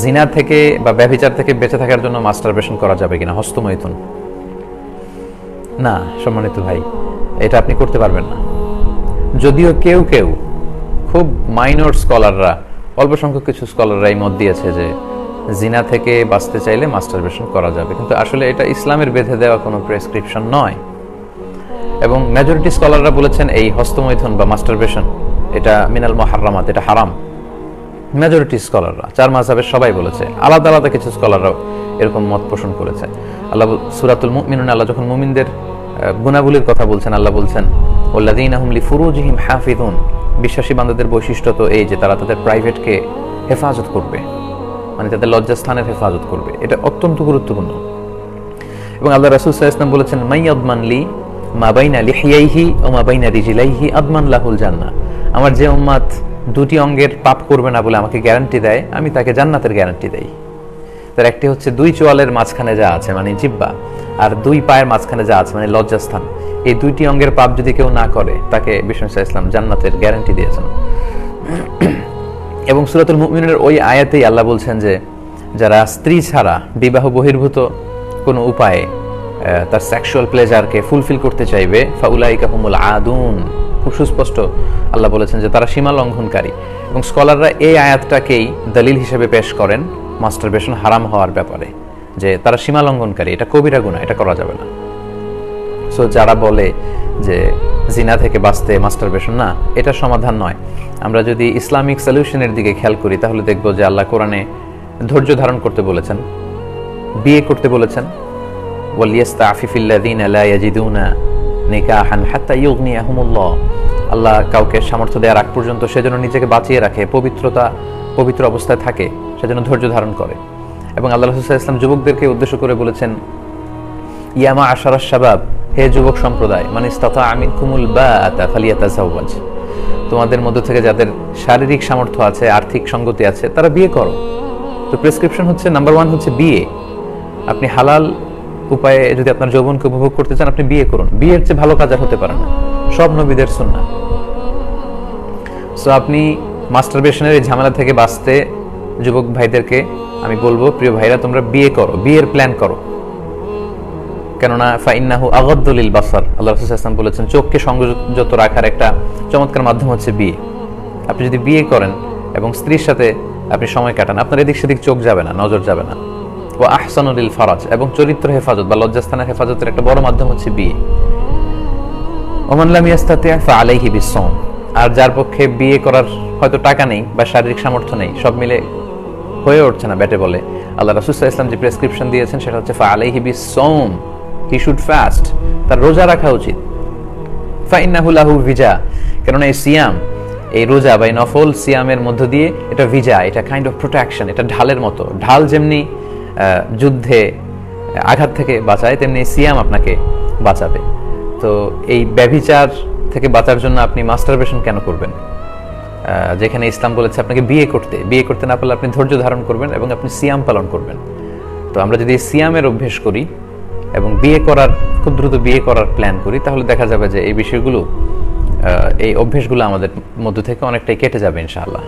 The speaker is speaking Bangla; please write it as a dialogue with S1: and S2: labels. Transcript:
S1: জিনা থেকে বা ব্যভিচার থেকে বেঁচে থাকার জন্য মাস্টারবেশন করা যাবে কিনা, হস্তমৈথুন? না সম্মানিত ভাই, এটা আপনি করতে পারবেন না। যদিও কেউ কেউ খুব মাইনর স্কলাররা, অল্প সংখ্যক কিছু স্কলাররা এই মত দিয়েছে যে জিনা থেকে বাঁচতে চাইলে মাস্টারবেশন করা যাবে, কিন্তু আসলে এটা ইসলামের বেঁধে দেওয়া কোনো প্রেসক্রিপশন নয়। এবং মেজরিটি স্কলাররা বলেছেন এই হস্তমৈথুন বা মাস্টারবেশন এটা মিনাল মুহাররামাত, এটা হারাম। মেজরিটি স্কলাররা, চার মাযহাবের সবাই বলেছে। আলাদা আলাদা কিছু স্কলাররাও এরকম মত পোষণ করেছে। আল্লাহ সূরাতুল মুমিনুন, আল্লাহ যখন মুমিনদের গুণাবলীর কথা বলছেন, আল্লাহ বলছেন ওয়াল্লাযীনা হুম লিফুরুজিহিম হাফিযুন, বিশ্বাসী বান্দাদের বৈশিষ্ট্য তো এই যে তারা তাদের প্রাইভেটকে হেফাজত করবে, মানে তাদের লজ্জাস্থানের হেফাজত করবে। এটা অত্যন্ত গুরুত্বপূর্ণ। এবং আল্লাহ রাসূল সাল্লাল্লাহু আলাইহি ওয়াসাল্লাম বলেছেন মাইয়াদমান লি মা বাইনা লিহিয়াইহি ওয়া মা বাইনা রিজলাইহি আদমান লাহুল জান্নাহ, আমার যে উম্মত দুটি অঙ্গের পাপ করবে না বলে আমাকে গ্যারান্টি দেয়, আমি তাকে জান্নাতের গ্যারান্টি দেই। তার একটি হচ্ছে দুই চোয়ালের মাঝখানে যা আছে মানে জিহ্বা, আর দুই পায়ের মাঝখানে যা আছে মানে লজ্জাস্থান। এই দুইটি অঙ্গের পাপ যদি কেউ না করে তাকে বিষ্ণু সাল্লাল্লাহু আলাইহি ওয়াসাল্লাম জান্নাতের গ্যারান্টি দিয়েছেন। এবং সূরাতুল মুমিনুনের ওই আয়াতেই আল্লাহ বলছেন যে যারা স্ত্রী ছাড়া বিবাহ বহির্ভূত কোনো উপায়ে তার সেক্সুয়াল প্লেজারকে ফুলফিল করতে চাইবে ফাউলাইকা হুমুল আদুন, খুব সুস্পষ্ট আল্লাহ বলেছেন যে তারা সীমা লঙ্ঘনকারী। এবং স্কলাররা এই আয়াতটাকেই দলিল হিসেবে পেশ করেন মাস্টারবেশন হারাম হওয়ার ব্যাপারে, যে তারা সীমা লঙ্ঘনকারী, এটা কবিরা গুনাহ, এটা করা যাবে না। সো যারা বলে যে জিনা থেকে বাঁচতে মাস্টারবেশন, না, এটা সমাধান নয়। আমরা যদি ইসলামিক সলিউশনের দিকে খেয়াল করি তাহলে দেখব যে আল্লাহ কোরআনে ধৈর্য ধারণ করতে বলেছেন, বিয়ে করতে বলেছেন, ওয়ালিয়াস্তাফিফিল্লাযীনা লা ইয়াজিদুনা নিকাহান হাত্তা ইউগনিয়াহুমুল্লাহ, আল্লাহ কাউকে সামর্থ্য দেওয়ার আগ পর্যন্ত সেজন্য নিজেকে বাঁচিয়ে রাখে, পবিত্র অবস্থায় থাকে, সেজন্য ধৈর্য ধারণ করে। এবং আল্লাহ রাসূল সাল্লাল্লাহু আলাইহি ওয়াসাল্লাম যুবকদেরকে উদ্দেশ্য করে বলেছেন ইয়া মা'আশারাশ শাবাব, হে যুবক সম্প্রদায়, মান ইসতাতা'a মিনকুমুল বাআতা ফালিয়াতাযাওয়াজ, তোমাদের মধ্য থেকে যাদের শারীরিক সামর্থ্য আছে, আর্থিক সঙ্গতি আছে, তারা বিয়ে করো। তো প্রেসক্রিপশন হচ্ছে নাম্বার 1 হচ্ছে বিয়ে। আপনি হালাল উপায়ে যদি আপনার যৌবনকে উপভোগ করতে চান আপনি বিয়ে করুন। বিয়ের চেয়ে ভালো কাজ আর হতে পারে না, সব নবীদের সুন্নাহ। সো আপনি মাস্টারবেশনের এই ঝামেলা থেকে বাঁচতে যুবক ভাইদেরকে আমি বলবো, প্রিয় ভাইরা তোমরা বিয়ে করো, বিয়ের প্ল্যান করো। কেননা ফাইন্নাহু আগাদ্দু লিল বাসার, আল্লাহ রাসূল সাল্লাল্লাহু আলাইহি ওয়াসাল্লাম বলেছেন চোখকে সংযত রাখার একটা চমৎকার মাধ্যম হচ্ছে বিয়ে। আপনি যদি বিয়ে করেন এবং স্ত্রীর সাথে আপনি সময় কাটান, আপনার এদিক সেদিক চোখ যাবে না, নজর যাবে না। ওয়া আহসানু লিল ফারাজ, এবং চরিত্র হেফাজত বা লজ্জাস্থানের হেফাজতের একটা বড় মাধ্যম হচ্ছে বিয়ে। ওমান লাম ইয়াস্তাতি' ফাআলাইহি বিসসাওম, আর যার পক্ষে বিয়ে করার হয়তো টাকা নেই বা শারীরিক সামর্থ্য নেই, সব মিলে হয়ে উঠছে না ব্যাটে বলে, আল্লাহ রাসূল সাল্লাল্লাহু আলাইহি ওয়াসাল্লাম যে প্রেসক্রিপশন দিয়েছেন সেটা হচ্ছে ফাআলাইহি বিসসাওম, হি শুড ফাস্ট, তার রোজা রাখা উচিত। ফাইন্নাহু লাহু ভিজা, কারণ এই সিয়াম, এই রোজা বা এই নফল সিয়ামের মধ্য দিয়ে এটা ভিজা, এটা কাইন্ড অফ প্রোটেকশন, এটা ঢালের মতো। ঢাল যেমনি যুদ্ধে আঘাত থেকে বাঁচায়, তেমনি সিয়াম আপনাকে বাঁচাবে। তো এই ব্যভিচার থেকে বাঁচার জন্য আপনি মাস্টারবেশন কেন করবেন, যেখানে ইসলাম বলেছে আপনাকে বিয়ে করতে না পারলে আপনি ধৈর্য ধারণ করবেন এবং আপনি সিয়াম পালন করবেন। তো আমরা যদি সিয়ামের অভ্যেস করি এবং খুব দ্রুত বিয়ে করার প্ল্যান করি, তাহলে দেখা যাবে যে এই বিষয়গুলো, এই অভ্যেসগুলো আমাদের মধ্য থেকে অনেকটাই কেটে যাবে ইনশাআল্লাহ।